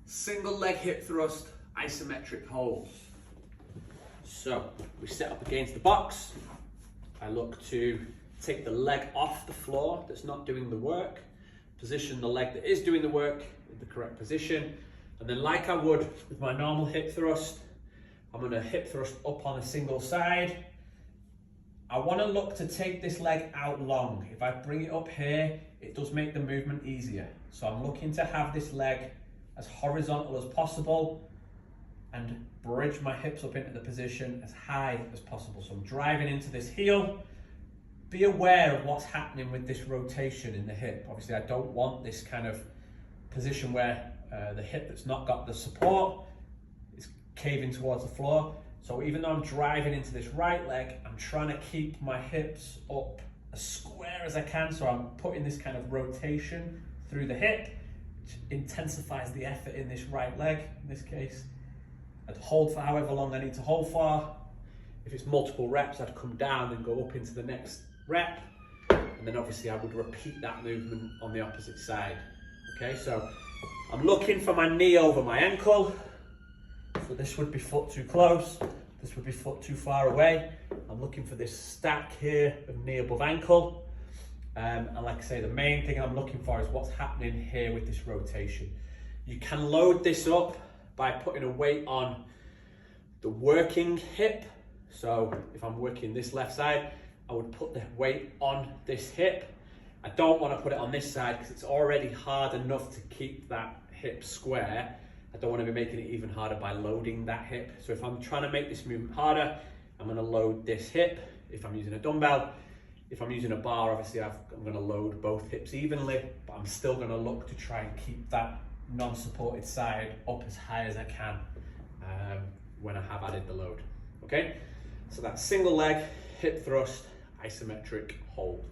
Single leg hip thrust, isometric holds. So we set up against the box. I look to take the leg off the floor that's not doing the work, position the leg that is doing the work in the correct position, and then like I would with my normal hip thrust, I'm going to hip thrust up on a single side. I want to look to take this leg out long. If I bring it up here, it does make the movement easier. So I'm looking to have this leg as horizontal as possible and bridge my hips up into the position as high as possible. So I'm driving into this heel. Be aware of what's happening with this rotation in the hip. Obviously, I don't want this kind of position where the hip that's not got the support is caving towards the floor. So even though I'm driving into this right leg, I'm trying to keep my hips up as square as I can. So I'm putting this kind of rotation through the hip, which intensifies the effort in this right leg. In this case, I'd hold for however long I need to hold for. If it's multiple reps, I'd come down and go up into the next rep. And then obviously I would repeat that movement on the opposite side. Okay, so I'm looking for my knee over my ankle. So this would be foot too close. This would be foot too far away. I'm looking for this stack here of knee above ankle. And like I say, the main thing I'm looking for is what's happening here with this rotation. You can load this up by putting a weight on the working hip. So if I'm working this left side, I would put the weight on this hip. I don't want to put it on this side because it's already hard enough to keep that hip square. I don't want to be making it even harder by loading that hip. So if I'm trying to make this movement harder, I'm going to load this hip. If I'm using a dumbbell, if I'm using a bar, obviously I'm going to load both hips evenly, but I'm still going to look to try and keep that non-supported side up as high as I can when I have added the load. Okay, so that's single leg, hip thrust, isometric hold.